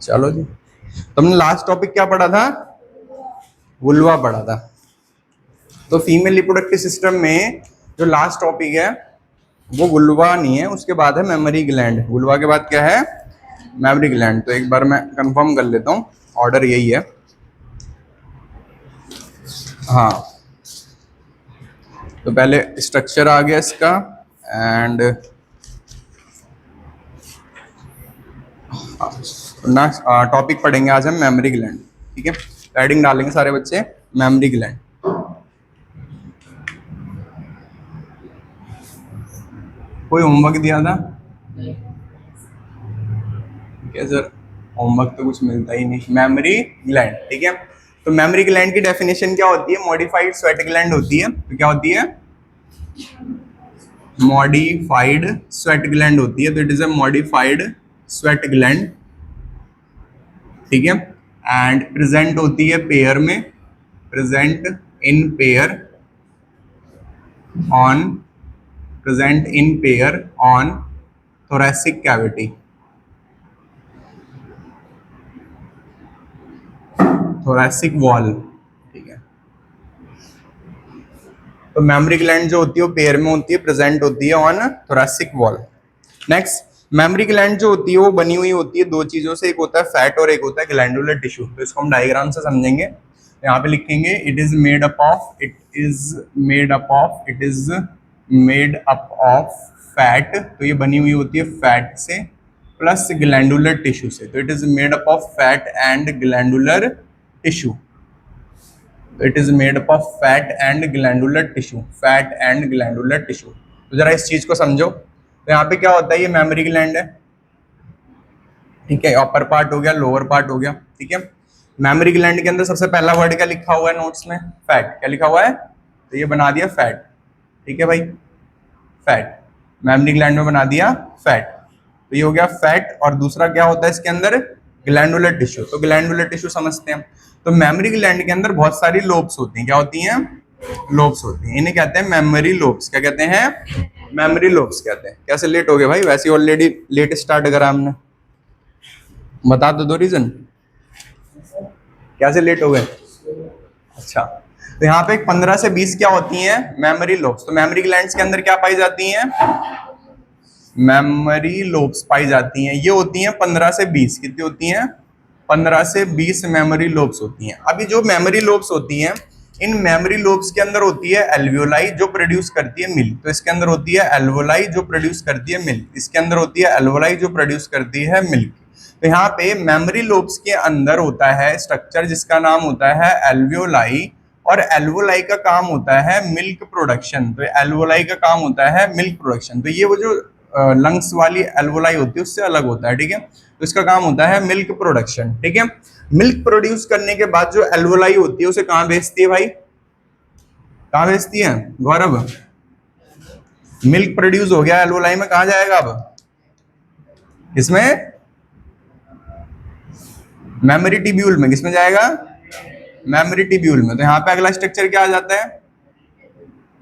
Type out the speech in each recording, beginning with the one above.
चलो जी, तुमने last topic क्या पढ़ा था? वुल्वा पढ़ा था। तो फीमेल रिप्रोडक्टिव सिस्टम में जो लास्ट टॉपिक है वो वुल्वा नहीं है, उसके बाद है मेमोरी ग्लैंड। वुल्वा के बाद क्या है? Memory gland. तो एक बार मैं कंफर्म कर लेता हूँ, ऑर्डर यही है। हाँ, तो पहले स्ट्रक्चर आ गया इसका एंड नेक्स्ट टॉपिक पढ़ेंगे आज हम मेमोरी ग्लैंड। ठीक है, हेडिंग डालेंगे सारे बच्चे मेमोरी ग्लैंड। कोई होमवर्क दिया था क्या सर? होमवर्क तो कुछ मिलता ही नहीं। मेमोरी ग्लैंड, ठीक है। तो मेमोरी ग्लैंड की डेफिनेशन क्या होती है? मॉडिफाइड स्वेट ग्लैंड होती है। तो क्या होती है? मॉडिफाइड स्वेट ग्लैंड होती है। तो it is a modified sweat gland, ठीक है। एंड प्रेजेंट होती है पेयर में, present in pair on, present in pair on thoracic cavity, thoracic wall, ठीक है। तो मेमोरी ग्लैंड जो होती है वो पेयर में होती है, प्रेजेंट होती है on thoracic wall। Next, memory gland जो होती है वो बनी हुई होती है दो चीजों से, एक होता है फैट और एक होता है ग्लैंडुलर टिश्यू। तो इसको हम डायग्राम से समझेंगे। यहाँ पे लिखेंगे it is made up of, it is made up of, it is made up of fat. तो ये बनी हुई होती है फैट से प्लस ग्लैंडुलर टिश्यू से। तो it is made up of fat and glandular tissue. It is made up of fat and glandular tissue, fat and glandular tissue. तो जरा इस चीज को समझो। तो यहाँ पे क्या होता है? ये मेमोरी ग्लैंड है, ठीक है। अपर पार्ट हो गया, लोअर पार्ट हो गया, ठीक है। मेमोरी ग्लैंड के अंदर सबसे पहला वर्ड क्या लिखा हुआ है नोट्स में? फैट। क्या लिखा हुआ है? तो ये बना दिया फैट, ठीक है भाई, फैट। मेमोरी ग्लैंड में बना दिया फैट। तो ये हो गया फैट। और दूसरा क्या होता है इसके अंदर? Glandular tissue. तो ग्लैंडुलर टिश्यू समझते हैं। तो मेमोरी ग्लैंड के अंदर बहुत सारी लोब्स होती हैं। क्या होती हैं? लोब्स होती हैं। इन्हें कहते हैं मेमोरी लोब्स। क्या कहते हैं? मेमोरी लोब्स कहते हैं। कैसे लेट हो गए भाई? वैसे ऑलरेडी लेट स्टार्ट करा हमने। बता दो रीजन कैसे लेट हो गए। अच्छा, तो यहाँ पे 15 से 20 क्या होती हैं? Memory lobes. तो मेमोरी ग्लैंड्स के अंदर क्या पाई जाती हैं? मेमोरी लोब्स पाई जाती हैं। ये होती हैं 15 से 20। कितनी होती हैं? 15 से 20 मेमोरी लोब्स होती हैं। अभी जो मेमोरी लोब्स होती हैं, इन मेमोरी लोब्स के अंदर होती है एल्वियोलाई जो प्रोड्यूस करती है मिल्क। तो इसके अंदर होती है एल्वियोलाई जो प्रोड्यूस करती है मिल्क, इसके अंदर होती है एल्वियोलाई जो प्रोड्यूस करती है मिल्क। तो यहाँ पे मेमोरी लोब्स के अंदर होता है स्ट्रक्चर जिसका नाम होता है एल्वियोलाई, और एल्वियोलाई का काम होता है मिल्क प्रोडक्शन। तो एल्वियोलाई का काम होता है मिल्क प्रोडक्शन। तो ये वो जो लंग्स वाली एल्वियोलाई होती है उससे अलग होता है, ठीक है। तो इसका काम होता है मिल्क प्रोडक्शन, ठीक है। मिल्क प्रोड्यूस करने के बाद जो एल्वियोलाई होती है उसे कहाँ भेजती है भाई? कहाँ भेजती है गौरव? मिल्क प्रोड्यूस हो गया एल्वियोलाई में, कहाँ जाएगा अब? इसमें मेमोरी टिब्यूल में। किसमें जाएगा? मेमोरी टिब्यूल में। तो यहाँ पे अगला स्ट्रक्चर क्या आ जाता है?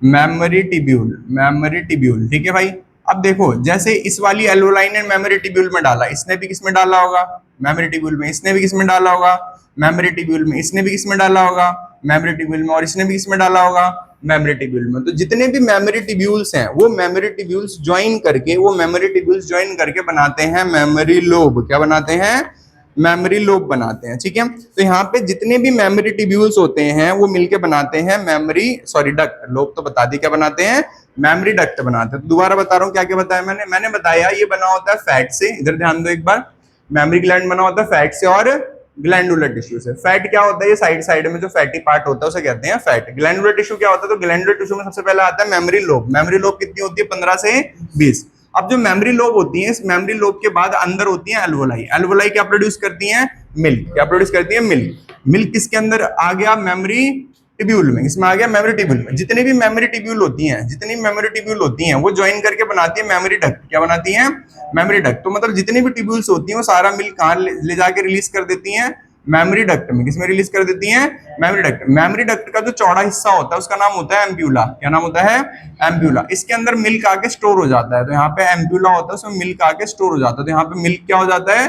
मेमोरी टिब्यूल, मेमोरी टिब्यूल, ठीक है भाई। अब देखो, जैसे इस वाली एल्वियोलाई ने मेमोरी टिब्यूल में डाला, इसने भी किसमें डाला होगा? मेमोरी टिब्यूल में। इसने भी किसमें डाला होगा? मेमोरी टिब्यूल में। इसने भी किसमें डाला होगा? मेमोरी टिब्यूल में। और इसने भी किसमें डाला होगा? मेमोरी टिब्यूल में। तो जितने भी मेमोरी टिब्यूल्स हैं वो मेमोरी टिब्यूल्स ज्वाइन करके, वो मेमोरी टिब्यूल्स ज्वाइन करके बनाते हैं मेमोरी लोब। क्या बनाते हैं? मेमोरी लोब बनाते हैं, ठीक है। तो यहाँ पे जितने भी मेमोरी टिब्यूल्स होते हैं वो मिलके बनाते हैं मेमोरी, सॉरी डक्ट। लोब तो बता दी क्या बनाते हैं? मेमोरी डक्ट बनाते हैं। तो दोबारा बता रहा हूँ क्या क्या बताया मैंने बताया ये बना होता है फैट से। इधर ध्यान दो एक बार, मेमोरी ग्लैंड बना होता है फैट से और ग्लैंडुलर टिश्यू से। फैट क्या होता है? ये साइड साइड में जो फैटी पार्ट होता है उसे कहते हैं फैट। ग्लैंडुलर टिश्यू क्या होता है? तो ग्लैंडुलर टिश्यू में सबसे पहले आता है मेमोरी लोब। मेमोरी लोब कितनी होती है? 15 से 20। अब जो मेमोरी लोब होती है, इस मेमोरी लोब के बाद अंदर होती है एल्वियोलाई। एल्वियोलाई क्या प्रोड्यूस करती हैं? मिल्क। क्या प्रोड्यूस करती है? मिल्क। मिल्क किसके अंदर आ गया? मेमोरी टिब्यूल में। इसमें आ गया मेमोरी टिब्यूल में। जितनी भी मेमोरी टिब्यूल होती हैं, जितनी मेमोरी टिब्यूल होती हैं वो ज्वाइन करके बनाती है मेमोरी डक्ट। क्या बनाती हैं? Memory duct. तो मतलब जितनी भी टिब्यूल्स होती हैं वो सारा मिल्क कहाँ ले जाके रिलीज कर देती हैं? मेमोरी डक्ट में। किसमें रिलीज कर देती हैं? Memory duct. मेमोरी डक्ट का जो चौड़ा हिस्सा होता है उसका नाम होता है एम्प्यूला। क्या नाम होता है? एम्प्यूला। इसके अंदर मिल्क आके स्टोर हो जाता है। तो यहाँ पे एम्प्यूला होता है, उसमें मिल्क आके स्टोर हो जाता है। तो यहाँ पे मिल्क क्या हो जाता है?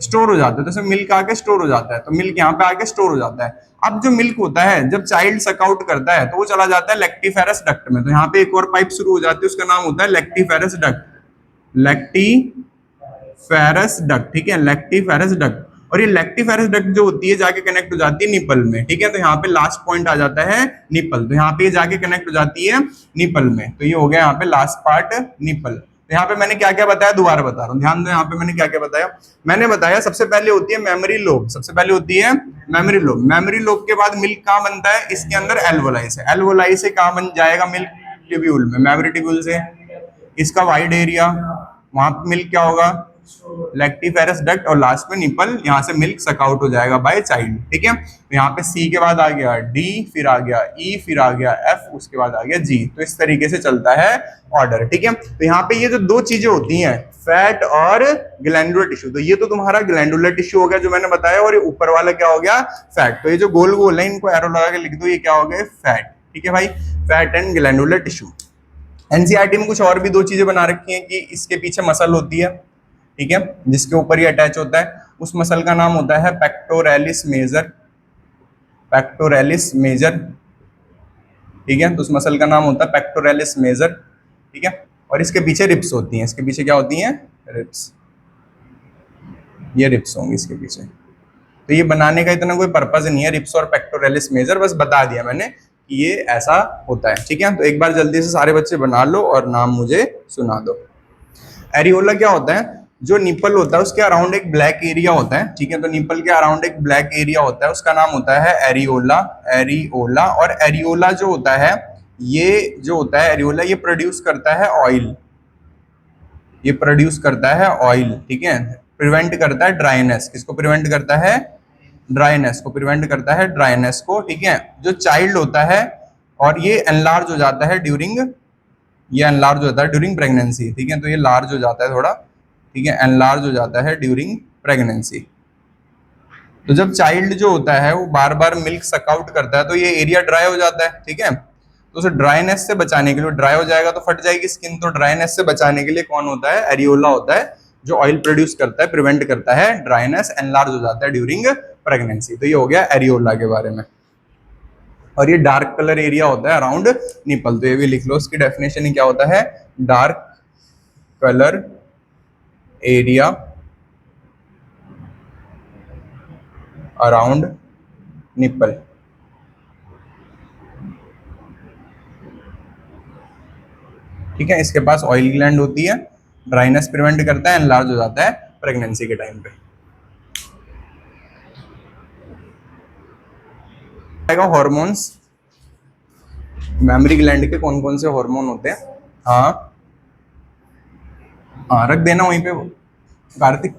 स्टोर हो जाता है, तो इसमें मिल्क आके स्टोर हो जाता है, तो मिल्क यहाँ पे आके स्टोर हो जाता है। अब जो मिल्क होता है जब चाइल्ड सकआउट करता है तो वो चला जाता है लैक्टिफेरस डक्ट में, तो यहाँ पे एक और पाइप शुरू हो जाती है, उसका नाम होता है लैक्टिफेरस डक्ट, लैक्टिफेरस डक्ट, ठीक है, लैक्टिफेरस डक्ट। और ये लैक्टिफेरस डक्ट जो होती है जाके कनेक्ट हो जाती है निपल में, ठीक है, तो यहाँ पे लास्ट पॉइंट आ जाता है निपल, तो यहाँ पे जाके कनेक्ट हो जाती है निपल में, तो ये हो गया यहाँ पे लास्ट पार्ट निपल। तो यहाँ पे मैंने क्या क्या बताया दोबारा बता रहा हूँ, ध्यान दो, यहाँ पे मैंने क्या क्या बताया। मैंने बताया सबसे पहले होती है मेमोरी लोब, सबसे पहले होती है मेमोरी लोब। मेमोरी लोब के बाद मिल्क कहाँ बनता है, इसके अंदर एल्वोलाई से, एल्वोलाई से कहाँ बन जाएगा मिल्क, ट्यूब्यूल में, मेमोरी ट्यूब्यूल से इसका वाइड एरिया, वहां पे मिल्क क्या होगा, लैक्टिफेरस डक्ट, और लास्ट में निपल, यहाँ से मिल्क सकआउट हो जाएगा बाय चाइल्ड, ठीक है। तो यहाँ पे सी के बाद आ गया डी, फिर आ गया ई, फिर आ गया एफ, उसके बाद आ गया जी, तो इस तरीके से चलता है ऑर्डर, ठीक है। तो यहाँ पे ये जो दो चीजें होती हैं फैट और ग्लैंडुलर टिश्यू, तो ये तो तुम्हारा ग्लैंडुलर टिश्यू हो गया जो मैंने बताया, और ये ऊपर वाला क्या हो गया, फैट। तो ये जो गोल गोल है इनको एरो लगा के लिख दो, ये क्या हो गए, फैट, ठीक है भाई, fat and glandular tissue. NCERT में कुछ और भी दो चीजें बना रखी हैं कि इसके पीछे मसल होती है, ठीक है, जिसके ऊपर ये अटैच होता है, उस मसल का नाम होता है पेक्टोरेलिस मेजर, पेक्टोरेलिस मेजर, ठीक है, तो उस मसल का नाम होता है पेक्टोरेलिस मेजर, ठीक है। और इसके पीछे रिप्स होती हैं, इसके पीछे क्या होती हैं, रिप्स, ये रिप्स होंगी इसके पीछे। तो ये बनाने का इतना कोई पर्पज नहीं है रिप्स और पेक्टोरेलिस मेजर, बस बता दिया मैंने कि ये ऐसा होता है, ठीक है। तो एक बार जल्दी से सारे बच्चे बना लो और नाम मुझे सुना दो। एरियोला क्या होता है, जो निपल होता है उसके अराउंड एक ब्लैक एरिया होता है, ठीक है, तो निपल के अराउंड एक ब्लैक एरिया होता है, उसका नाम होता है एरियोला, एरियोला। और एरियोला जो होता है, ये जो होता है एरियोला, ये प्रोड्यूस करता है ऑयल, ये प्रोड्यूस करता है ऑयल, ठीक है, प्रिवेंट करता है ड्राइनेस, किसको प्रिवेंट करता है, ड्राइनेस को प्रिवेंट करता है, ड्राइनेस को, ठीक है। जो चाइल्ड होता है और ये एनलार्ज हो जाता है ड्यूरिंग, ये एनलार्ज हो जाता है ड्यूरिंग प्रेगनेंसी, ठीक है, तो ये लार्ज हो जाता है थोड़ा, ठीक है, एनलार्ज हो जाता है ड्यूरिंग प्रेगनेंसी। तो जब चाइल्ड जो होता है वो बार बार मिल्क सकआउट करता है तो ये एरिया ड्राई हो जाता है, ठीक है, तो उसे ड्राइनेस से बचाने के लिए, ड्राई हो जाएगा तो फट जाएगी स्किन, तो ड्राइनेस से बचाने के लिए कौन होता है, एरियोला होता है, जो ऑयल प्रोड्यूस करता है, प्रिवेंट करता है ड्राइनेस, एनलार्ज हो जाता है ड्यूरिंग प्रेगनेंसी। तो ये हो गया एरियोला के बारे में। और ये डार्क कलर एरिया होता है अराउंड निपल, तो ये भी लिख लो, इसकी डेफिनेशन ही क्या होता है, dark colour area around nipple, ठीक है। इसके पास ऑयल ग्लैंड होती है, ड्राइनेस प्रिवेंट करता है, एनलार्ज हो जाता है प्रेगनेंसी के टाइम पे। हॉर्मोन्स, मेमोरी ग्लैंड के कौन कौन से हार्मोन होते हैं, हाँ हाँ रख देना वहीं पे कार्तिक,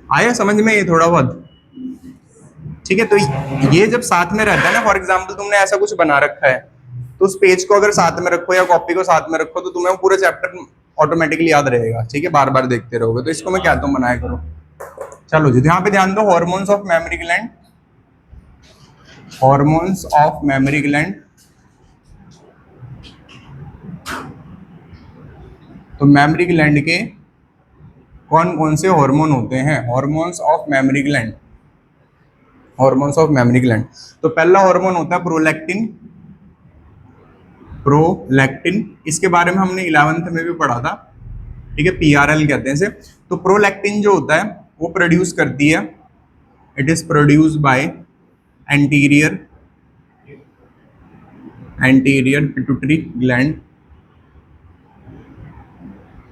आया समझ में ये थोड़ा बहुत, ठीक है। तो ये जब साथ में रहता है ना, फॉर एग्जांपल तुमने ऐसा कुछ बना रखा है, तो उस पेज को अगर साथ में रखो या कॉपी को साथ में रखो तो तुम्हें वो पूरा चैप्टर ऑटोमेटिकली याद रहेगा, ठीक है, बार बार देखते रहोगे। तो इसको मैं कहता हूँ बनाया करो। चलो जी, यहाँ पे ध्यान दो, hormones of memory gland, hormones of memory gland. तो मेमोरी ग्लैंड के कौन कौन से हार्मोन होते हैं, hormones of memory gland, hormones of memory gland. तो पहला हार्मोन होता है प्रोलैक्टिन, प्रोलैक्टिन, इसके बारे में हमने 11th में भी पढ़ा था, ठीक है, पीआरएल कहते हैं इसे। तो प्रोलैक्टिन जो होता है वो प्रोड्यूस करती है, it is produce by anterior, anterior pituitary gland,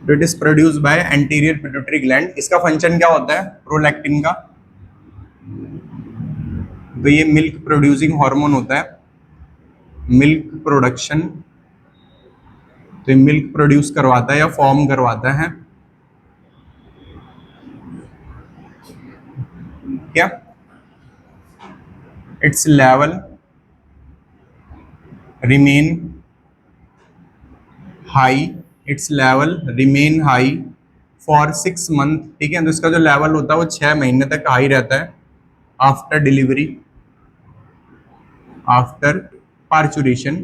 it is produce by anterior pituitary gland. इसका फंक्शन क्या होता है प्रोलैक्टिन का, तो ये मिल्क प्रोड्यूसिंग हार्मोन होता है, मिल्क प्रोडक्शन, तो मिल्क प्रोड्यूस करवाता है या फॉर्म करवाता है, क्या, it's level remain high, it's level remain high for 6 month, ठीक है, तो इसका जो लेवल होता है वो 6 महीने तक हाई रहता है आफ्टर डिलीवरी, आफ्टर पार्चुरेशन,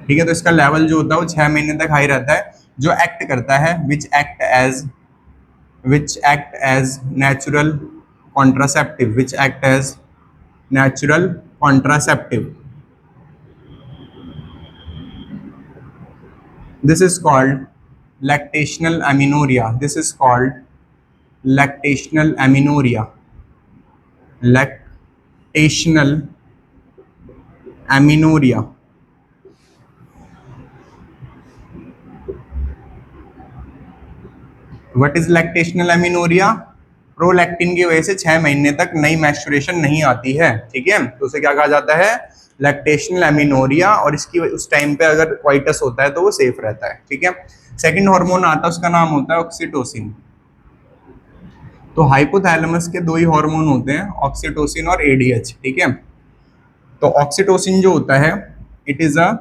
ठीक है। तो इसका लेवल जो होता है वो 6 महीने तक हाई रहता है, जो एक्ट करता है, which act as natural contraceptive, which act as natural contraceptive. This is called lactational amenorrhea. This is called lactational amenorrhea. Lactational amenorrhea. What is lactational amenorrhea? Prolactin की वजह से 6 महीने तक नई मैस्चुरेशन नहीं आती है, ठीक है, तो उसे क्या कहा जाता है, लैक्टेशनल एमिनोरिया, और इसकी उस टाइम पे अगर क्वाइटस होता है तो वो सेफ रहता है, ठीक है। सेकंड हार्मोन आता है, उसका नाम होता है ऑक्सीटोसिन। तो हाइपोथैलेमस के दो ही हार्मोन होते हैं, ऑक्सीटोसिन और एडीएच, ठीक है। तो ऑक्सीटोसिन जो होता है, it is a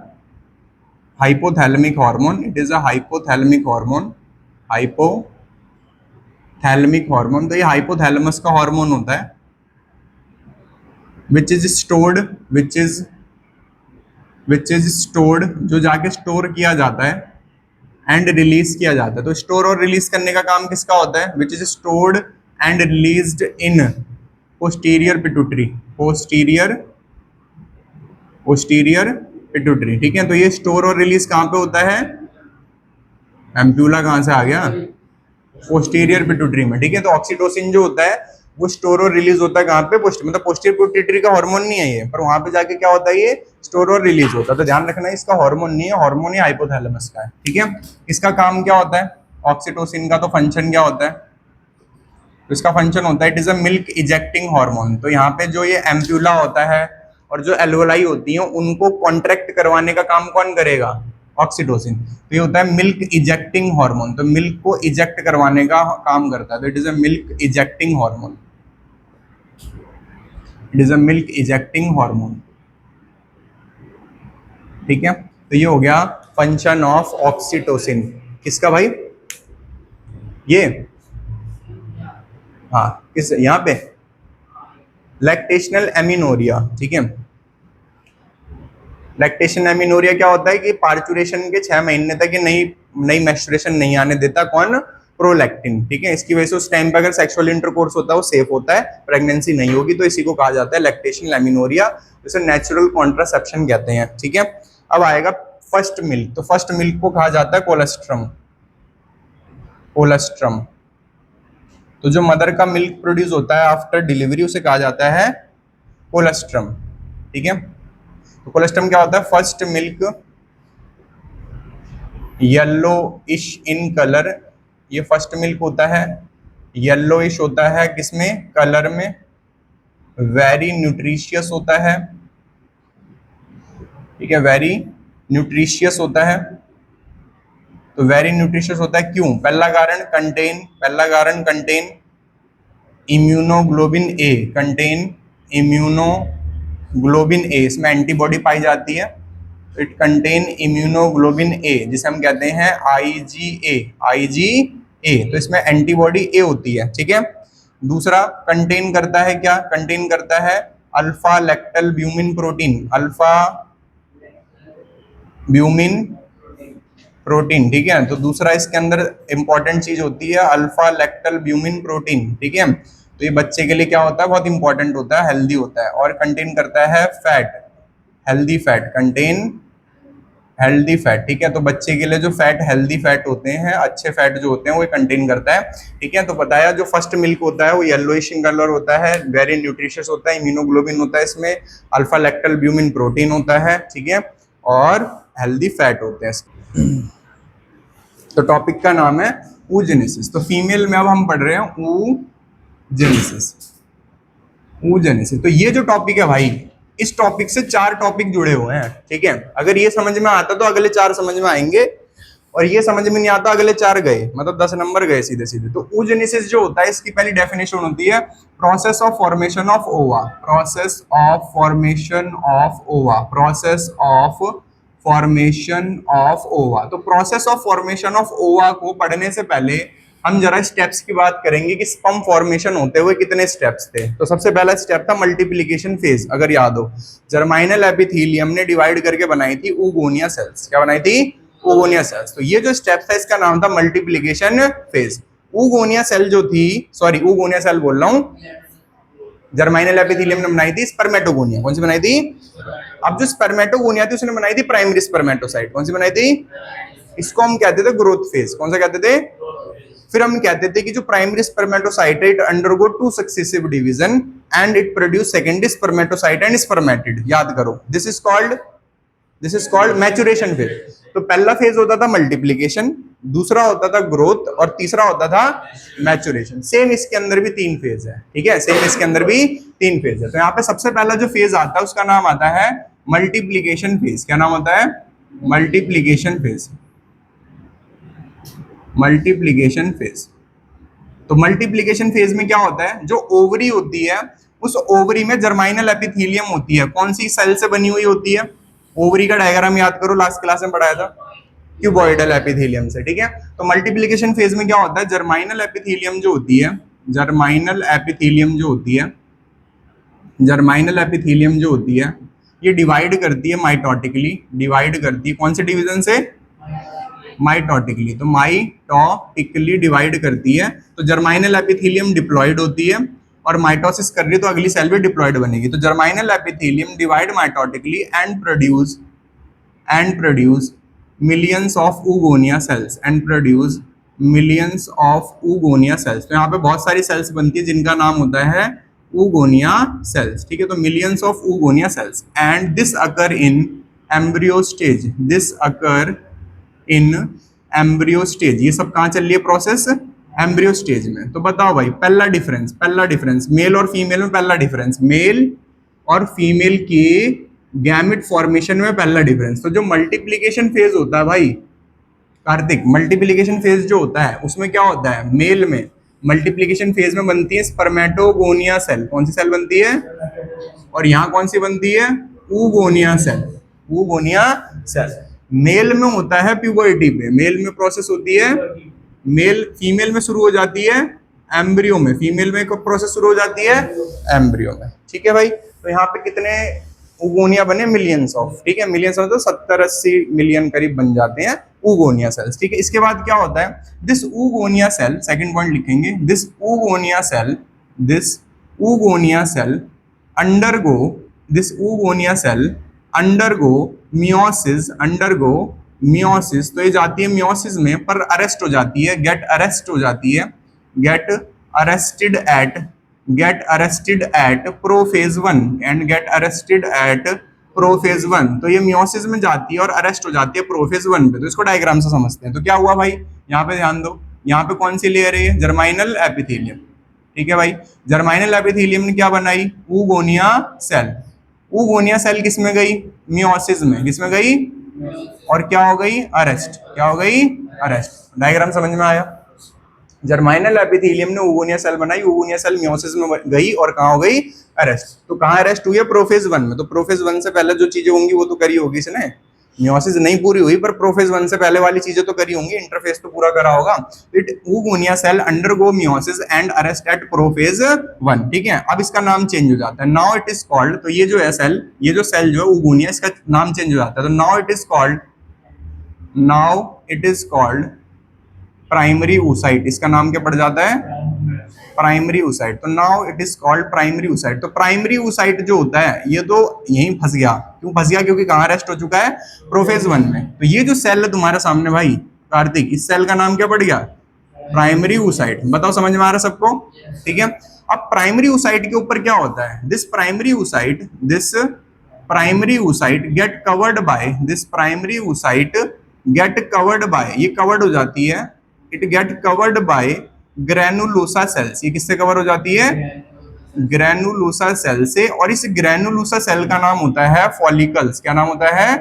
hypothalamic hormone, it is a hypothalamic hormone, hypothalamic hormone. तो ये हाइपोथैलेमस का हार्मोन होता है, विच इज स्टोर्ड, जो जाके स्टोर किया जाता है, एंड रिलीज किया जाता है। तो स्टोर और रिलीज करने का काम किसका होता है, which is stored and released in posterior pituitary, ठीक है। तो ये स्टोर और रिलीज कहाँ पे होता है, एम्प्यूला कहाँ से आ गया, पोस्टीरियर पिट्यूटरी में, ठीक है। तो ऑक्सीटोसिन जो होता है वो स्टोर और रिलीज होता है कहाँ पे, मतलब पोस्टीरियर पिट्यूटरी का हार्मोन नहीं है ये, पर वहां पे जाके क्या होता है, ये स्टोर और रिलीज होता है। तो ध्यान रखना, इसका हार्मोन नहीं है, हार्मोन ही हाइपोथैलेमस का है, ठीक है। इसका काम क्या होता है ऑक्सीटोसिन का, तो फंक्शन क्या होता है, तो इसका फंक्शन होता है, it is a milk ejecting hormone. तो यहाँ पे जो ये एम्प्यूला होता है और जो एल्वोलाई होती है उनको कॉन्ट्रैक्ट करवाने का काम कौन करेगा, ऑक्सीटोसिन। तो ये होता है मिल्क इजेक्टिंग हार्मोन, तो मिल्क को इजेक्ट करवाने का काम करता है, तो it is a milk ejecting hormone, it is a milk ejecting hormone, ठीक है। तो ये हो गया फंक्शन ऑफ ऑक्सीटोसिन, किसका भाई, ये, हाँ किस, यहाँ पे लैक्टेशनल एमिनोरिया, ठीक है। लैक्टेशन एमिनोरिया क्या होता है कि पार्चुरेशन के 6 महीने तक ये नई मेंस्ट्रुएशन नहीं आने देता, कौन, प्रोलैक्टिन, ठीक है। इसकी वजह से उस टाइम पे अगर सेक्सुअल इंटरकोर्स होता है वो सेफ होता है, प्रेगनेंसी नहीं होगी, तो इसी को कहा जाता है लैक्टेशनल एमिनोरिया, जिसे नेचुरल कॉन्ट्रासेप्शन कहते हैं, ठीक है। अब आएगा फर्स्ट मिल्क, तो फर्स्ट मिल्क को कहा जाता है कोलेस्ट्रम। तो जो मदर का मिल्क प्रोड्यूस होता है आफ्टर डिलीवरी उसे कहा जाता है कोलेस्ट्रम, ठीक है। तो कोलेस्ट्रम क्या होता है, फर्स्ट मिल्क येलो इश इन कलर, ये फर्स्ट मिल्क होता है, येलो इश होता है, किसमें, कलर में, वेरी न्यूट्रिशियस होता है, ठीक है, वेरी न्यूट्रिशियस होता है। तो वेरी न्यूट्रिशियस होता है क्यों, पहला कारण कंटेन इम्यूनोग्लोबिन ए, इसमें एंटीबॉडी पाई जाती है, इट कंटेन इम्यूनोग्लोबिन ए, जिसे हम कहते हैं आईजीए, तो इसमें एंटीबॉडी ए होती है, ठीक है। दूसरा कंटेन करता है क्या, कंटेन करता है अल्फा लैक्टल ब्यूमिन प्रोटीन, ठीक है। तो दूसरा इसके अंदर इंपॉर्टेंट चीज होती है अल्फा लैक्टल ब्यूमिन प्रोटीन, ठीक है। तो ये बच्चे के लिए क्या होता है, बहुत इंपॉर्टेंट होता है, हेल्दी होता है, और कंटेन करता है फैट, हेल्दी फैट, ठीक है। तो बच्चे के लिए जो फैट, हेल्दी फैट होते हैं, अच्छे फैट जो होते हैं, वो कंटेन करता है, ठीक है। तो बताया जो फर्स्ट मिल्क होता है वो येलोइश इन कलर होता है, वेरी न्यूट्रिशियस होता है, इम्यूनोग्लोबिन होता है, इसमें अल्फा लैक्टल ब्यूमिन प्रोटीन होता है, ठीक है, और हेल्दी फैट होते हैं। तो टॉपिक का नाम है oogenesis। तो फीमेल में अब हम पढ़ रहे हैं oogenesis। तो ये जो टॉपिक है भाई, इस टॉपिक से 4 टॉपिक जुड़े हुए हैं, ठीक है। अगर ये समझ में आता तो अगले 4 समझ में आएंगे, और ये समझ में नहीं आता अगले 4 गए, मतलब 10 नंबर गए सीधे सीधे। तो oogenesis जो होता है, इसकी पहली डेफिनेशन होती है प्रोसेस ऑफ फॉर्मेशन ऑफ ओवा, प्रोसेस ऑफ फॉर्मेशन ऑफ ओवा। तो प्रोसेस ऑफ फॉर्मेशन ऑफ ओवा को पढ़ने से पहले हम जरा स्टेप्स की बात करेंगे कि स्पर्म फॉर्मेशन होते हुए कितने स्टेप्स थे। तो सबसे पहला स्टेप था मल्टीप्लिकेशन फेज, अगर याद हो, जर्माइनल एपिथेलियम ने डिवाइड करके बनाई थी oogonia सेल्स, क्या बनाई थी, ओगोनिया सेल्स। तो ये जो स्टेप था इसका नाम था मल्टीप्लीकेशन फेज। ओगोनिया सेल जो थी, सॉरी ओगोनिया सेल बोल रहा हूं, जर्माइनल एपिथेलियम ने बनाई थी स्पर्मेटोगोनिया। कौन सी बनाई थी? अब जो स्पर्मेटोगोनिया थी उसने बनाई थी प्राइमरी स्पर्मेटोसाइट। कौन सी बनाई थी? इसको हम कहते थे ग्रोथ फेज। कौन सा कहते थे? फिर हम कहते थे कि जो प्राइमरी स्पर्मेटोसाइट है it undergo 2 successive division and it produce secondary spermatocyte and spermatid. याद करो, this is called maturation phase. तो पहला फेज होता था मल्टीप्लीकेशन, दूसरा होता था ग्रोथ और तीसरा होता था मैच्योरेशन। सेम इसके अंदर भी 3 फेज है, ठीक है, सेम इसके अंदर भी 3 फेज है। तो यहाँ पे सबसे पहला जो फेज आता है उसका नाम आता है मल्टीप्लीकेशन फेज। क्या नाम होता है? Multiplication phase. Multiplication phase. तो मल्टीप्लीकेशन फेज में क्या होता है, जो ओवरी होती है उस ओवरी में जर्माइनल एपिथेलियम होती है। कौन सी सेल से बनी हुई होती है? ओवरी का डायग्राम याद करो, लास्ट क्लास में पढ़ाया था, क्यूबॉइडल एपिथेलियम से, ठीक है। तो मल्टीप्लीकेशन फेज में क्या होता है, जर्माइनल एपिथेलियम जो होती है, जर्माइनल एपिथेलियम जो होती है, जर्माइनल एपिथेलियम जो होती है ये डिवाइड करती है माइटोटिकली, डिवाइड करती है कौन से डिवीजन से? माइटोटिकली। तो माइटोटिकली डिवाइड करती है। तो जर्माइनल एपिथेलियम डिप्लॉयड होती है और माइटोसिस कर रही है तो अगली सेल भी डिप्लॉयड बनेगी। तो germinal epithelium divide mitotically and produce millions of oogonia cells and produce millions of oogonia cells। तो यहाँ पे बहुत सारी सेल्स बनती है जिनका नाम होता है oogonia cells, ठीक है। तो millions of oogonia cells and this occur in embryo stage, this occur in embryo stage. ये सब कहाँ चल रही है प्रोसेस? एम्ब्रियो स्टेज में। तो बताओ भाई पहला डिफरेंस मेल और फीमेल में, पहला डिफरेंस मेल और फीमेल के गैमेट फॉर्मेशन में पहला डिफरेंस। तो जो मल्टीप्लीकेशन फेज होता है भाई कार्तिक, मल्टीप्लीकेशन फेज जो होता है उसमें क्या होता है, मेल में मल्टीप्लीकेशन फेज में बनती है स्पर्मेटोगोनिया सेल। कौन सी सेल बनती है? और यहाँ कौन सी बनती है? oogonia cell, oogonia cell. Male में होता है प्यूबर्टी पे, मेल में प्रोसेस होती है, मेल फीमेल में शुरू हो जाती है एम्ब्रियो में, फीमेल में प्रोसेस शुरू हो जाती है एम्ब्रियो में, ठीक है भाई। तो यहाँ पे कितने oogonia बने? मिलियंस ऑफ, ठीक है, मिलियंस ऑफ तो 70-80 मिलियन करीब बन जाते हैं oogonia सेल्स, ठीक है। इसके बाद क्या होता है, this oogonia cell, second point लिखेंगे, this oogonia cell undergo meiosis. तो ये जाती है मियोसिस में, पर अरेस्ट हो जाती है, get arrested at prophase 1 and get arrested at prophase 1। तो ये मियोसिस में जाती है और अरेस्ट हो जाती है प्रोफेज 1 पे। तो इसको डायग्राम से समझते हैं। तो क्या हुआ भाई, यहाँ पे ध्यान दो, यहाँ पे कौन सी लेयर है? जर्माइनल एपिथेलियम, ठीक है भाई। जर्माइनल एपिथेलियम ने क्या बनाई? oogonia cell. oogonia सेल किस में गई? मियोसिस में। किस में गई? और क्या हो गई? अरेस्ट। क्या हो गई? अरेस्ट। डायग्राम समझ में आया? जर्माइनल एपिथेलियम ने oogonia सेल बनाई, oogonia सेल मियोसिस में गई और कहाँ हो गई? अरेस्ट। तो कहाँ अरेस्ट हुई है? प्रोफेज 1 में। तो प्रोफेज 1 से पहले जो चीजें होंगी वो तो करी होगी इसने, मियोसिस नहीं पूरी हुई पर प्रोफेज 1 से पहले वाली चीजें तो करी होंगी, इंटरफेस तो पूरा करा होगा। It oogonia cell undergo meiosis and arrest at prophase 1, ठीक है। अब इसका नाम चेंज हो जाता है, नाउ इट इज कॉल्ड, तो ये जो है सेल, ये जो सेल जो है oogonia, इसका नाम चेंज हो जाता है। तो now it is called primary oocyte। इसका नाम क्या पड़ जाता है? Primary oocyte। तो now it is called primary oocyte। तो प्राइमरी oocyte जो होता है ये तो यहीं फंस गया। क्यों फंस गया? क्योंकि कहाँ रेस्ट हो चुका है? प्रोफेज 1 में। तो ये जो सेल है तुम्हारे सामने भाई कार्तिक, इस सेल का नाम क्या पड़ गया? Primary oocyte। बताओ समझ में आ रहा है सबको? ठीक है। अब प्राइमरी oocyte के ऊपर क्या होता है? This primary oocyte gate covered bye, ये कवर्ड हो जाती है, it get covered bye granulosa cells. ये किससे कवर हो जाती है? ग्रेनुलोसा सेल से। और इस ग्रेनुलोसा सेल का नाम होता है फॉलिकल्स। क्या नाम होता है?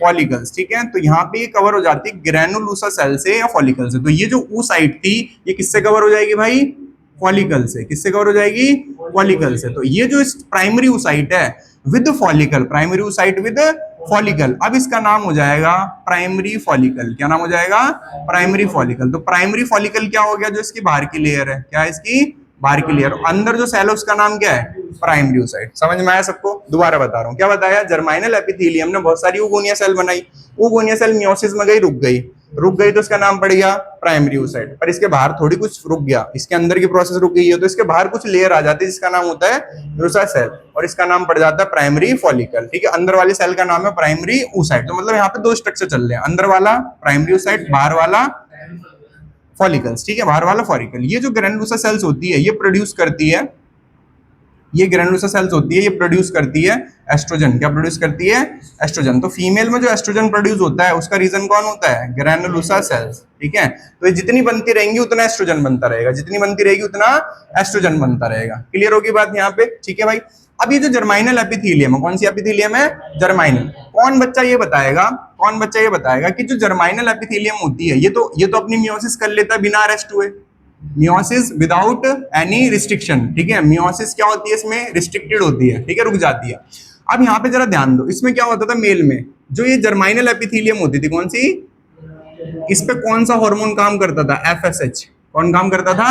फॉलिकल्स, ठीक है। तो यहाँ पे ये कवर हो जाती है ग्रेनुलोसा सेल से या फॉलिकल से। तो ये जो oocyte थी ये किससे कवर हो जाएगी भाई? फॉलिकल से। किससे कवर हो जाएगी? फॉलिकल से। तो ये जो प्राइमरी oocyte है with follicle, primary oocyte with follicle, अब इसका नाम हो जाएगा प्राइमरी फॉलिकल। क्या नाम हो जाएगा? Primary follicle. तो प्राइमरी फॉलिकल क्या हो गया? जो इसकी बाहर की लेयर है, क्या है इसकी? बाहर की लेयर, अंदर जो सेल है उसका नाम क्या है, प्राइमरी oocyte। समझ में आया सबको? दोबारा बता रहा हूँ, क्या बताया, जर्माइनल एपिथेलियम ने बहुत सारी उगोनिया सेल बनाई, उगोनिया सेल मियोसिस में गई, रुक गई तो इसका नाम पड़ गया प्राइमरी oocyte। पर इसके बाहर थोड़ी कुछ रुक गया, इसके अंदर की प्रोसेस रुक गई है, तो इसके बाहर कुछ लेयर आ जाती है जिसका नाम होता है यूसा सेल, और इसका नाम पड़ जाता है प्राइमरी फॉलिकल। ठीक है, अंदर वाली सेल का नाम है प्राइमरी oocyte। तो मतलब यहाँ पे दो स्ट्रक्चर चल रहे हैं, अंदर वाला प्राइमरी oocyte, बाहर वाला फॉलिकल्स। ठीक है, बाहर वाला फॉलिकल। ये जो ग्रैनुलोसा सेल्स होती है ये प्रोड्यूस करती है, ये ग्रैनुलोसा सेल्स होती है, ये प्रोड्यूस करती है एस्ट्रोजन। क्या प्रोड्यूस करती है, एस्ट्रोजन। तो फीमेल में जो एस्ट्रोजन प्रोड्यूस होता है उसका रीजन कौन होता है, ग्रैनुलोसा सेल्स। ठीक है, तो ये जितनी बनती रहेंगी उतना एस्ट्रोजन बनता रहेगा, जितनी बनती रहेगी उतना एस्ट्रोजन बनता रहेगा। क्लियर होगी बात यहाँ पे? ठीक है भाई। अब ये जो जर्माइनल एपिथेलियम है, कौन सी एपिथेलियम है, जर्माइनल। कौन बच्चा ये बताएगा कि जो जर्माइनल एपिथेलियम होती है ये तो अपनी मियोसिस कर लेता है बिना अरेस्ट हुए, मियोसिस विदाउट एनी रिस्ट्रिक्शन। ठीक है, मियोसिस क्या होती है, इसमें रिस्ट्रिक्टेड होती है। ठीक है, रुक जाती है। अब यहाँ पे जरा ध्यान दो, इसमें क्या होता था मेल में, जो ये जर्माइनल एपिथेलियम होती थी, कौन सी, इस पे कौन सा हार्मोन काम करता था, एफएसएच। कौन काम करता था,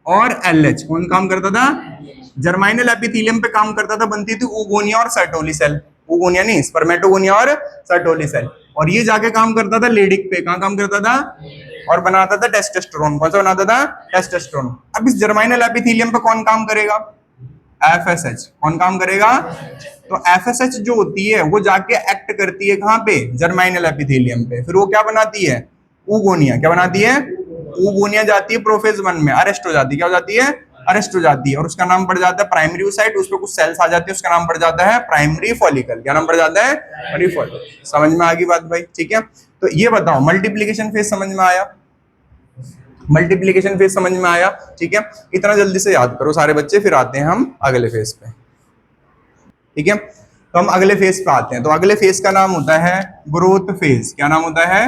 और एलएच। कौन काम करता था, जर्माइनल एपिथेलियम पे काम करता था, बनती थी ओगोनिया और सर्टोली सेल। ओगोनिया नहीं, स्पर्मेटोगोनिया और सर्टोली सेल। और ये जाके काम करता था लेडिक पे, कहाँ काम करता था, और बनाता था टेस्टोस्टेरोन। कौन सा बनाता था, टेस्टोस्टेरोन। अब इस जर्माइनल एपिथेलियम पे कौन काम करेगा, एफएसएच। कौन काम करेगा, तो एफएसएच जो होती है वो जाके एक्ट करती है कहाँ पे, जर्माइनल एपिथेलियम पे। फिर वो क्या बनाती है, ओगोनिया। क्या बनाती है, ओगोनिया जाती है प्रोफेज 1 में, अरेस्ट हो जाती है। क्या हो जाती है, अरेस्ट हो जाती है, और उसका नाम पड़ जाता है प्राइमरी oocyte। उस पर कुछ सेल्स आ जाती है, उसका नाम पड़ जाता है प्राइमरी फॉलिकल। क्या नाम पड़ जाता है, प्राइमरी फॉलिकल। समझ में आ गई बात भाई? ठीक है, तो ये बताओ मल्टीप्लीकेशन फेज समझ में आया, मल्टीप्लीकेशन फेज समझ में आया? ठीक है, इतना जल्दी से याद करो सारे बच्चे, फिर आते हैं हम अगले फेज पे। ठीक है, तो हम अगले फेज पे आते हैं। तो अगले फेज का नाम होता है ग्रोथ फेज। क्या नाम होता है,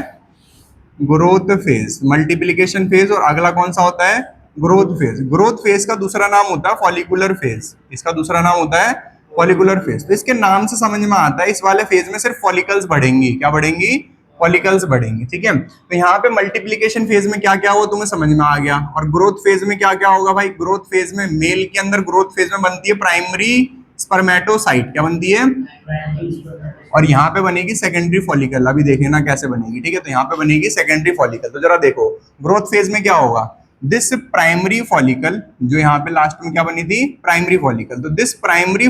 ग्रोथ फेज। मल्टीप्लीकेशन फेज और अगला कौन सा होता है, ग्रोथ फेज। ग्रोथ फेज का दूसरा नाम होता है फॉलिकुलर फेज। इसका दूसरा नाम होता है फॉलिकुलर फेज। तो इसके नाम से समझ में आता है इस वाले फेज में सिर्फ फॉलिकल्स बढ़ेंगी। क्या बढ़ेंगी, फॉलिकल्स बढ़ेंगी। ठीक है, तो यहाँ पे मल्टीप्लीकेशन फेज में क्या क्या हो तुम्हें समझ में आ गया। और ग्रोथ फेज में क्या क्या होगा भाई, ग्रोथ फेज में मेल के अंदर ग्रोथ फेज में बनती है प्राइमरी स्पर्मेटोसाइट। क्या बनती है, और यहाँ पे बनेगी सेकेंडरी फॉलिकल। अभी देख लेना कैसे बनेगी। ठीक है, तो यहाँ पे बनेगी सेकेंडरी फॉलिकल। तो जरा देखो ग्रोथ फेज में क्या होगा, दिस प्राइमरी फॉलिकल, जो यहाँ पे लास्ट में क्या बनी थी, प्राइमरी फॉलिकल। तो दिस प्राइमरी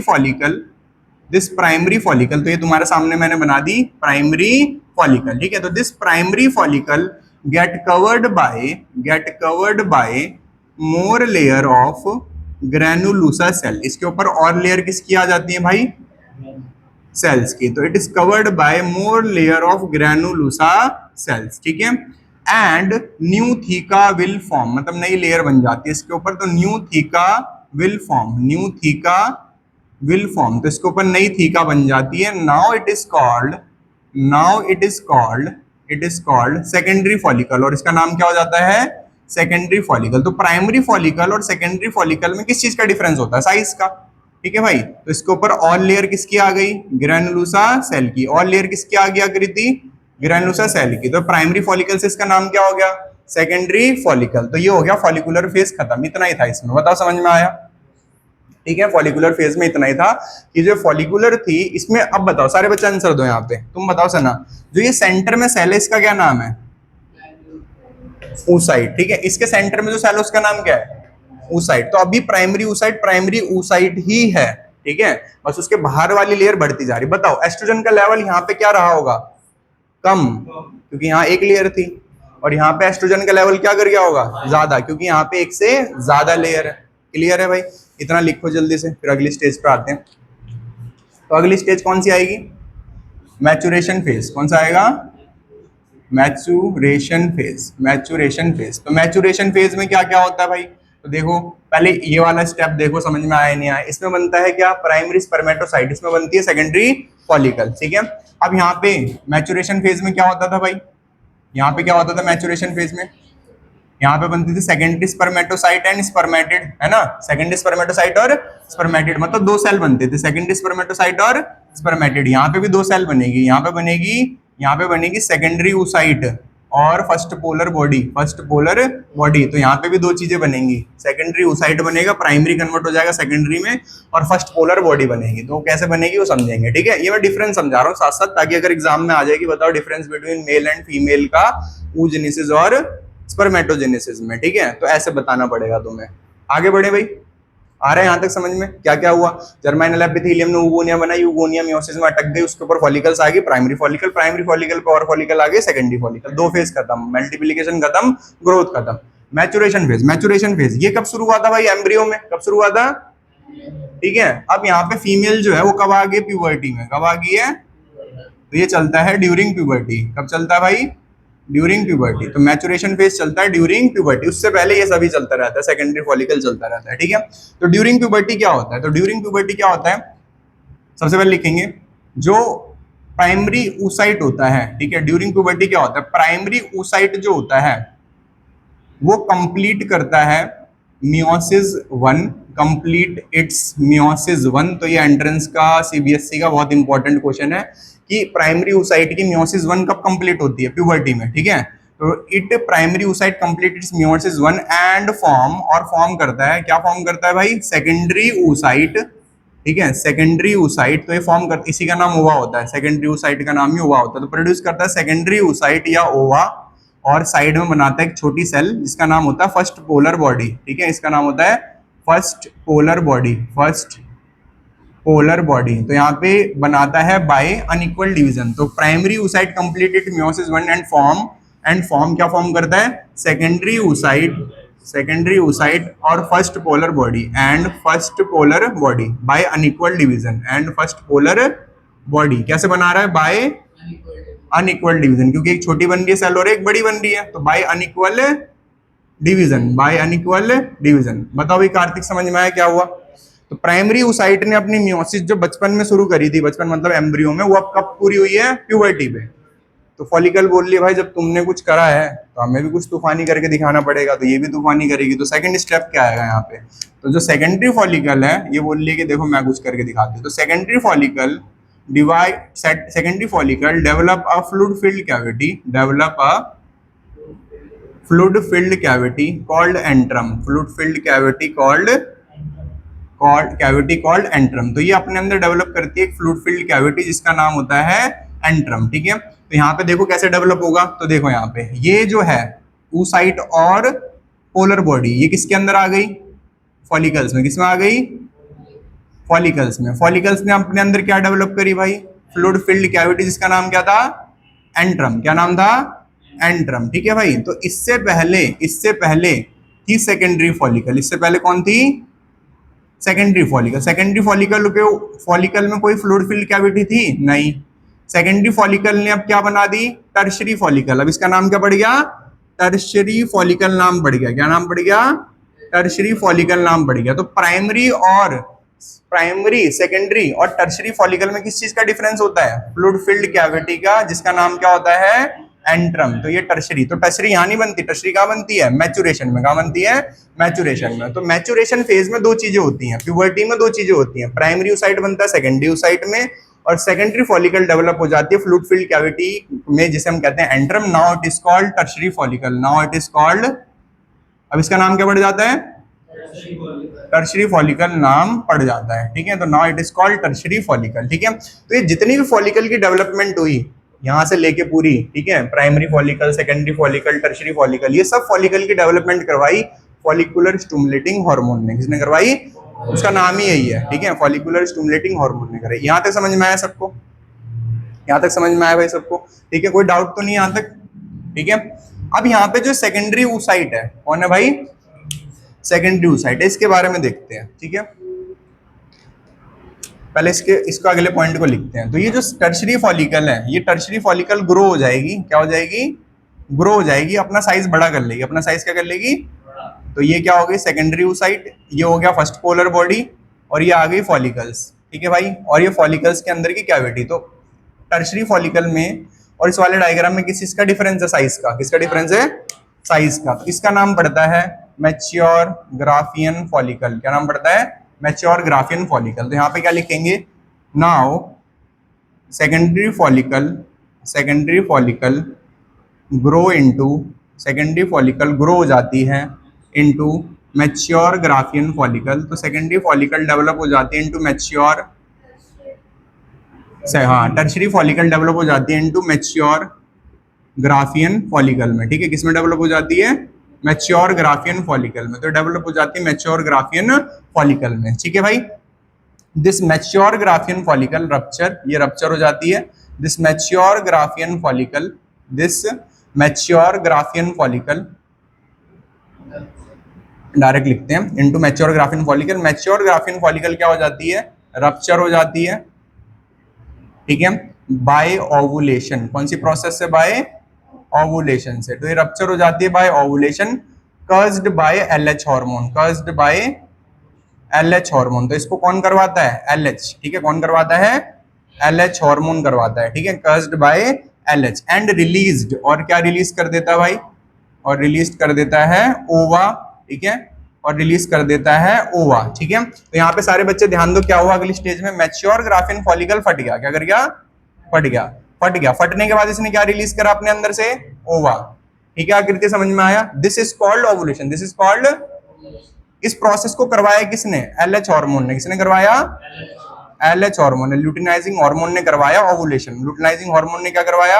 फॉलिकल, तो ये तुम्हारे सामने मैंने बना दी प्राइमरी फॉलिकल। ठीक है, तो this primary follicle get covered by more layer of granulosa cell. इसके ऊपर और लेयर किसकी आ जाती है भाई, सेल्स की। तो it is covered by more layer of granulosa cells. ठीक है, and new theca will form, मतलब नई लेयर बन जाती है इसके ऊपर। तो न्यू थीका विल फॉर्म, तो इसके ऊपर नई थीका बन जाती है। Now it is called secondary follicle, और इसका नाम क्या हो जाता है, सेकेंडरी फॉलिकल। तो प्राइमरी फॉलिकल और सेकेंडरी फॉलिकल में किस चीज का डिफरेंस होता है, साइज का। ठीक है भाई, तो इसके ऊपर और लेयर किसकी आ गई, ग्रैनुलोसा सेल की। और लेयर किसकी आ गई आकृति, ग्रैनुलोसा सेल की। तो प्राइमरी फॉलिकल से इसका नाम क्या हो गया, सेकेंडरी फॉलिकल। तो ये हो गया फॉलिकुलर फेज खत्म। इतना ही था इसमें, बताओ समझ में आया? ठीक है, फॉलिकुलर फेज में इतना ही था कि जो फॉलिकुलर थी इसमें। अब बताओ सारे बच्चे आंसर दो यहाँ पे, तुम बताओ सना, जो ये सेंटर में सेल है इसका क्या नाम है, oocyte। ठीक है, इसके सेंटर में जो सेल है उसका नाम क्या है, oocyte। तो अभी प्राइमरी oocyte ही है। ठीक है, बस उसके बाहर वाली लेयर बढ़ती जा रही। बताओ एस्ट्रोजन का लेवल यहाँ पे क्या रहा होगा, कम, क्योंकि यहाँ एक लेयर थी। और यहाँ पे एस्ट्रोजन का लेवल क्या कर गया होगा, ज्यादा, क्योंकि यहाँ पे एक से ज्यादा लेयर है। क्लियर है भाई? इतना लिखो जल्दी से, फिर अगली स्टेज पे आते हैं। तो अगली स्टेज कौन सी आएगी, मैचुरेशन फेज। कौन सा आएगा, मैचुरेशन फेज। तो मैचुरेशन फेज में क्या क्या होता है भाई, तो देखो पहले ये वाला स्टेप देखो, समझ में आया नहीं आया। इसमें बनता है क्या, प्राइमरी स्पर्मेटोसाइट, इसमें बनती है सेकेंडरी फॉलिकल। ठीक है, अब यहाँ पे मैचुरेशन फेज में क्या होता था भाई, यहाँ पे क्या होता था मैचुरेशन फेज में, यहाँ पे बनती थी सेकेंडरी स्पर्मेटोसाइट एंड स्पर्मेटिड, है ना। सेकेंडरी स्पर्मेटोसाइट और स्पर्मेटिड, मतलब दो सेल बनते थे, सेकेंडरी स्पर्मेटोसाइट और स्पर्मेटिड। यहाँ पे भी दो सेल बनेगी, यहाँ पे बनेगी सेकेंडरी oocyte और first polar body, first polar body. तो यहाँ पे भी दो चीजें बनेंगी, सेकेंडरी oocyte बनेगा, प्राइमरी कन्वर्ट हो जाएगा सेकेंडरी में, और फर्स्ट पोलर बॉडी बनेगी। तो कैसे बनेगी वो समझेंगे, ठीक है। ये मैं डिफरेंस समझा रहा हूँ साथ साथ, ताकि अगर एग्जाम में आ जाएगी बताओ difference between male and female का oogenesis और स्पर्मेटोजेनेसिस में, ठीक है। तो ऐसे बताना पड़ेगा तुम्हें। आगे बढ़े भाई, आ रहा है यहाँ तक समझ में क्या क्या हुआ। जर्माइनल एपिथेलियम ने यूगोनिया बनाई, यूगोनिया मियोसिस में अटक गई, उसके ऊपर फॉलिकल्स आ गई, प्राइमरी फॉलिकल, प्राइमरी फॉलिकल पे और फॉलिकल आ गए, सेकेंडरी फॉलिकल। दो फेज खत्म, मल्टीप्लिकेशन खत्म, ग्रोथ खत्म। मैचुरेशन फेज, मैचुरेशन फेज ये कब शुरू हुआ था भाई? एम्ब्रियो में। कब शुरू हुआ था? ठीक है। अब यहाँ पे फीमेल जो है वो कब आ गई? प्यूबर्टी में। कब आ गई है? तो ये चलता है ड्यूरिंग प्यूबर्टी। कब चलता है भाई? During puberty. तो मैचुरेशन फेज चलता है ड्यूरिंग प्यूबर्टी, उससे पहले ये सभी चलता रहता है, सेकेंडरी फॉलिकल चलता रहता है, ठीक है। तो ड्यूरिंग प्यूबर्टी क्या होता है? तो ड्यूरिंग प्यूबर्टी क्या होता है, सबसे पहले लिखेंगे जो प्राइमरी oocyte होता है, ठीक है। ड्यूरिंग प्यूबर्टी क्या होता है? प्राइमरी oocyte जो होता है वो कंप्लीट करता है मियोसिस 1, कंप्लीट इट्स मियोसिस 1। तो ये एंट्रेंस का सीबीएसई का बहुत इंपॉर्टेंट क्वेश्चन है कि प्राइमरी oocyte की मियोसिस 1 कब कंप्लीट होती है? प्यूबर्टी में, ठीक है। तो it primary oocyte complete it's meiosis 1 and form, और फॉर्म करता है, क्या फॉर्म करता है भाई? सेकेंडरी oocyte, ठीक है। सेकेंडरी oocyte, तो ये फॉर्म कर, इसी का नाम ओवा होता है, सेकेंडरी oocyte का नाम ही ओवा होता है। तो प्रोड्यूस करता है सेकेंडरी oocyte या ओवा, और साइड में बनाता है एक छोटी सेल जिसका नाम होता है फर्स्ट पोलर बॉडी, ठीक है। इसका नाम होता है first polar body, first polar body. तो यहाँ पे बनाता है बाय अनइक्वल डिवीजन। तो primary oocyte completed meiosis 1 and form क्या फॉर्म करता है? सेकेंडरी oocyte, सेकेंडरी oocyte और first polar body, and first polar body by unequal division, and first polar body कैसे बना रहा है? बाय अनइक्वल डिवीजन, क्योंकि एक छोटी बन रही है सेल और एक बड़ी बन रही है, तो by unequal division, by unequal division. बताओ भाई कार्तिक, समझ में आया क्या हुआ? तो प्राइमरी oocyte ने अपनी मियोसिस जो बचपन में शुरू करी थी, बचपन मतलब एम्ब्रियो में, वो अब कब पूरी हुई है? प्यूबर्टी पे। तो फॉलिकल बोल लिया भाई जब तुमने कुछ करा है तो हमें भी कुछ तूफानी करके दिखाना पड़ेगा, तो ये भी तूफानी करेगी। तो सेकंड स्टेप क्या आएगा यहाँ पे? तो जो सेकेंडरी फॉलिकल है ये बोल लिया कि देखो मैं कुछ करके दिखाती हूँ। तो secondary follicle divide, secondary follicle develop a fluid filled cavity, develop a fluid filled cavity called antrum, fluid filled cavity called cavity called antrum. तो ये अपने अंदर डेवलप करती है एक फ्लूइड फिल्ड कैविटी जिसका नाम होता है एंट्रम, ठीक है। तो यहाँ पे देखो कैसे डेवलप होगा। तो देखो यहाँ पे ये जो है oocyte और पोलर बॉडी, ये किसके अंदर आ गई? फॉलिकल्स में। किसमें आ गई? फॉलिकल्स में। फॉलिकल्स ने अपने अंदर क्या डेवलप करी भाई? फ्लूइड फिल्ड कैविटी जिसका नाम क्या था? एंट्रम। क्या नाम था? एंट्रम, ठीक है भाई। तो इससे पहले थी सेकेंडरी फॉलिकल। इससे पहले कौन थी? Secondary follicle. सेकेंडरी फॉलिकल पे, फॉलिकल में कोई फ्लूइड फिल्ड कैविटी थी नहीं। सेकेंडरी फॉलिकल ने अब क्या बना दी? Tertiary follicle. अब इसका नाम क्या पड़ गया? टर्शरी फॉलिकल नाम पड़ गया। क्या नाम पड़ गया? टर्शरी फॉलिकल नाम पड़ गया। तो प्राइमरी, सेकेंडरी और टर्शरी फॉलिकल में किस चीज का डिफरेंस होता है? फ्लूइड फिल्ड कैविटी का, जिसका नाम क्या होता है? एंट्रम। तो ये टर्शरी, तो टर्शरी यहाँ नहीं बनती, टर्शरी कहाँ बनती है? मैचुरेशन में। कहाँ बनती है? मैचुरेशन में। तो मैचुरेशन फेज में दो चीजें होती हैं, प्यूबर्टी में दो चीजें होती हैं, प्राइमरी oocyte बनता है सेकेंडरी oocyte में, और सेकेंडरी फॉलिकल डेवलप हो जाती है फ्लूइड फिल्ड कैविटी में, जिसे हम कहते हैं antrum. Now it is called tertiary follicle, now it is called, अब इसका नाम क्या पड़ जाता है? टर्शरी फॉलिकल नाम पड़ जाता है, ठीक है। तो now it is called tertiary follicle, ठीक है। तो ये जितनी भी फॉलिकल की डेवलपमेंट हुई यहाँ से लेके पूरी, ठीक है, primary follicle, secondary follicle, tertiary follicle, ये सब फॉलिकल की डेवलपमेंट करवाई फॉलिकुलर स्टिमुलेटिंग हार्मोन ने। किसने करवाई? उसका नाम ही यही है, ठीक है, फॉलिकुलर स्टिमुलेटिंग हार्मोन ने कराई। यहाँ तक समझ में आया सबको? यहाँ तक समझ में आया भाई सबको? ठीक है, कोई डाउट तो नहीं यहाँ तक? ठीक है। अब यहाँ पे जो सेकेंडरी oocyte है, कौन है भाई? सेकेंडरी oocyte है, इसके बारे में देखते हैं, ठीक है। पहले इसको अगले पॉइंट को लिखते हैं। तो ये जो टर्शरी फॉलिकल है, ये टर्शरी फॉलिकल ग्रो हो जाएगी। क्या हो जाएगी? ग्रो हो जाएगी, अपना साइज बड़ा कर लेगी। अपना साइज क्या कर लेगी? तो ये क्या हो गई? सेकेंडरी oocyte, ये हो गया फर्स्ट पोलर बॉडी, और ये आ गई फॉलिकल्स, ठीक है भाई। और ये फॉलिकल्स के अंदर की कैविटी। तो टर्शरी फॉलिकल में और इस वाले डायग्राम में किस चीज का डिफरेंस है? साइज का। किसका डिफरेंस है? साइज का। तो इसका नाम पड़ता है मैच्योर ग्राफियन फॉलिकल। क्या नाम पड़ता है? Mature Graafian follicle. तो यहाँ पे क्या लिखेंगे? Now secondary follicle grow into, secondary follicle grow हो जाती है इनटू मैच्योर ग्राफियन फॉलिकल। तो सेकेंडरी फॉलिकल डेवलप हो जाती है इनटू मैच्योर से, हाँ, टर्शरी फॉलिकल डेवलप हो जाती है इनटू मैच्योर ग्राफियन फॉलिकल में। ठीक है, किसमें डेवलप हो जाती है? मैच्योर ग्राफियन फॉलिकल में। तो डेवलप हो जाती है मैच्योर ग्राफियन फॉलिकल में। ठीक है भाई, this mature Graafian follicle rupture, ये रप्चर हो जाती है। This mature Graafian follicle, this mature Graafian follicle, direct लिखते हैं into mature Graafian follicle. Mature Graafian follicle क्या हो जाती है? रप्चर हो जाती है। ठीक है, बाय ओवुलेशन। कौन सी प्रोसेस से? बाय ओवुलेशन से। तो ये रप्चर हो जाती है by ovulation, caused by LH hormone, caused by LH hormone. तो इसको कौन करवाता है? एलएच। ठीक है, कौन करवाता है? एलएच हार्मोन करवाता है। ठीक है, caused by LH and released, और क्या रिलीज कर देता है भाई? और रिलीज कर देता है ओवा। ठीक है, और रिलीज कर देता है ओवा। ठीक है, तो यहाँ पे सारे बच्चे ध्यान दो, क्या हुआ अगली स्टेज में? मैच्योर ग्राफियन फॉलिकल फट गया। क्या कर गया? फट गया। फट गया, फटने के बाद इसने क्या रिलीज करा अपने अंदर से? ओवा। ठीक है, आकृति समझ में आया? This is called ovulation, this is called. इस प्रोसेस को करवाया किसने? एलएच हार्मोन ने। किसने करवाया? एलएच हार्मोन ने, ल्यूटिनाइजिंग हार्मोन ने करवाया ओवुलेशन। ल्यूटिनाइजिंग हार्मोन ने क्या करवाया?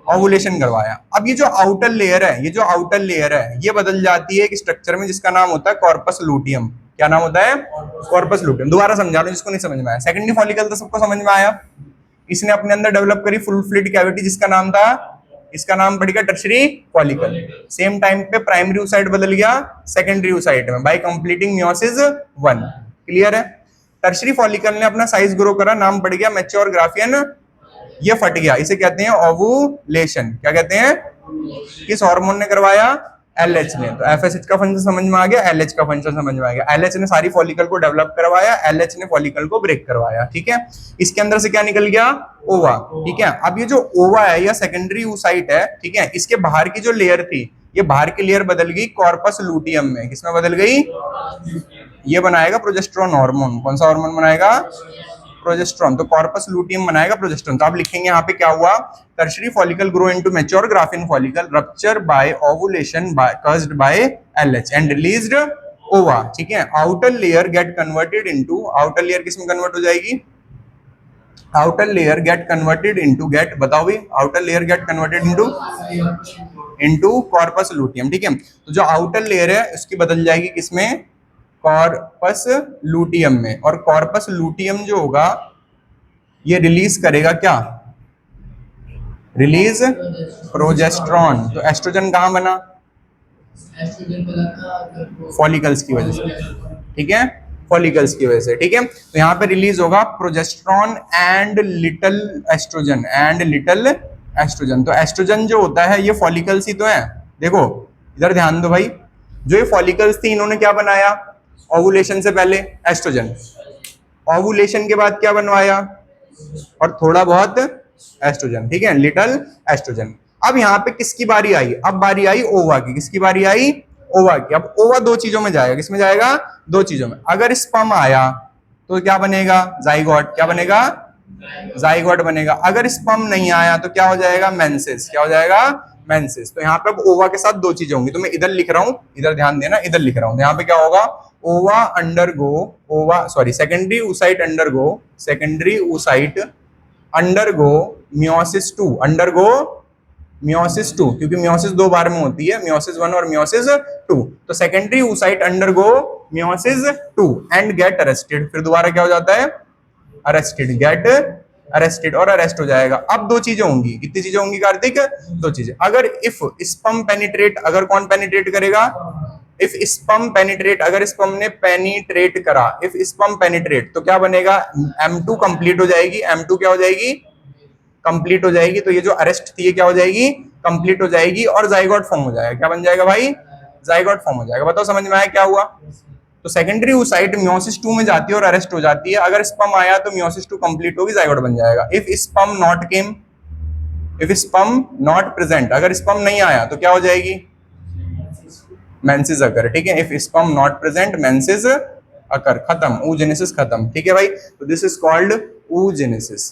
ओवुलेशन करवाया। अब ये जो आउटर लेयर है, ये जो आउटर लेयर है, ये बदल जाती है एक स्ट्रक्चर में जिसका नाम होता है कॉर्पस लूटियम। क्या नाम होता है? Corpus luteum. दोबारा समझा रहा हूं जिसको नहीं समझ में आया। सेकेंडरी फॉलिकल तो सबको समझ में आया। इसने अपने अंदर डेवलप करी फुल फ्लिड कैविटी, जिसका नाम था, इसका नाम पड़ गया टर्शरी फॉलिकल। सेम टाइम पे प्राइमरी oocyte बदल गया सेकेंडरी oocyte में बाय कंप्लीटिंग मियोसिस 1। क्लियर है? टर्शरी फॉलिकल ने अपना साइज ग्रो करा, नाम पड़ गया मैच्योर ग्राफियन, ये फट गया। इसे कहते हैं ओवुलेशन। क्या कहते हैं? किस हार्मोन ने करवाया? एलएच ने। तो एफएसएच का फंक्शन समझ में आ गया, एलएच का फंक्शन समझ में आ गया। एलएच ने सारी फॉलिकल को डेवलप करवाया, एलएच ने फॉलिकल को ब्रेक करवाया। ठीक है, इसके अंदर से क्या निकल गया? ओवा। ठीक है, अब ये जो ओवा है या सेकेंडरी oocyte है, ठीक है, इसके बाहर की जो लेयर थी, ये बाहर की लेयर बदल गई कॉर्पस लूटियम में। किसमें बदल गई? ये बनाएगा प्रोजेस्टेरोन हार्मोन। कौन सा हार्मोन बनाएगा? प्रोजेस्टेरोन। तो कॉर्पस लूटियम बनाएगा प्रोजेस्टेरोन। तो आप लिखेंगे यहाँ पे क्या हुआ? Tertiary follicle grow into mature Graafian follicle, rupture by ovulation caused by LH and released ova. ठीक है, outer layer get converted into, outer layer किसमें कन्वर्ट हो जाएगी? Outer layer get converted into, get बताओ भी, outer layer get converted into corpus luteum. ठीक है, तो जो आउटर लेयर है उसकी बदल जाएगी किसमें? कॉर्पस लूटियम में। और कॉर्पस लूटियम जो होगा ये रिलीज करेगा क्या? Release progesterone. तो एस्ट्रोजन कहां बना? फॉलिकल्स की वजह से। ठीक है, फॉलिकल्स की वजह से। ठीक है, तो यहाँ पे रिलीज होगा progesterone and little estrogen, and little estrogen. तो एस्ट्रोजन जो होता है ये फॉलिकल्स ही तो है। देखो इधर ध्यान दो भाई, जो ये फॉलिकल्स थी इन्होंने क्या बनाया? ओवुलेशन से पहले एस्ट्रोजन, ओवुलेशन के बाद क्या बनवाया? और थोड़ा बहुत एस्ट्रोजन। ठीक है, लिटिल एस्ट्रोजन। अब यहाँ पे किसकी बारी आई? अब बारी आई ओवा की। किसकी बारी आई? ओवा की। अब ओवा दो चीजों में जाएगा। किसमें जाएगा? दो चीजों में। अगर स्पर्म आया तो क्या बनेगा? जाइगोट। क्या बनेगा? जाइगोट बनेगा। अगर स्पर्म नहीं आया तो क्या हो जाएगा? मेंसेस। क्या हो जाएगा? मेंसेस। तो यहाँ पे अब ओवा के साथ दो चीजें होंगी। तो मैं इधर लिख रहा हूं, इधर ध्यान देना, इधर लिख रहा हूं। यहाँ पे क्या होगा? ओवा अंडरगो, ओवा sorry secondary oocyte undergo, secondary oocyte undergo meiosis 2, undergo meiosis 2, क्योंकि मियोसिस दो बार में होती है, मियोसिस 1 और मियोसिस 2। तो secondary oocyte undergo meiosis 2 and get arrested. फिर दोबारा क्या हो जाता है? अरेस्टेड, गेट अरेस्टेड और अरेस्ट हो जाएगा। अब दो चीजें होंगी। कितनी चीजें होंगी कार्तिक? दो चीजें। अगर इफ स्पर्म पेनिट्रेट, अगर कौन पेनिट्रेट करेगा? इफ स्पर्म पेनिट्रेट, अगर स्पर्म ने पेनिट्रेट करा, इफ स्पर्म पेनिट्रेट, तो क्या बनेगा? M2 कंप्लीट हो जाएगी। M2 क्या हो जाएगी? कंप्लीट हो जाएगी। तो ये जो अरेस्ट थी ये क्या हो जाएगी? कंप्लीट हो जाएगी और जाइगोट फॉर्म हो जाएगा। क्या बन जाएगा भाई? जाइगोट फॉर्म हो जाएगा। बताओ समझ में आया क्या हुआ? तो सेकेंडरी oocyte मियोसिस 2 में जाती है और अरेस्ट हो जाती है। अगर स्पर्म आया तो मियोसिस 2 कंप्लीट होगी, जाइगोट बन जाएगा। If sperm not came, if sperm not present, अगर स्पर्म नहीं आया तो क्या हो जाएगी? Menses occur. ठीक है, if sperm not present menses occur, खत्म, oogenesis खत्म। ठीक है भाई, तो दिस इज कॉल्ड oogenesis।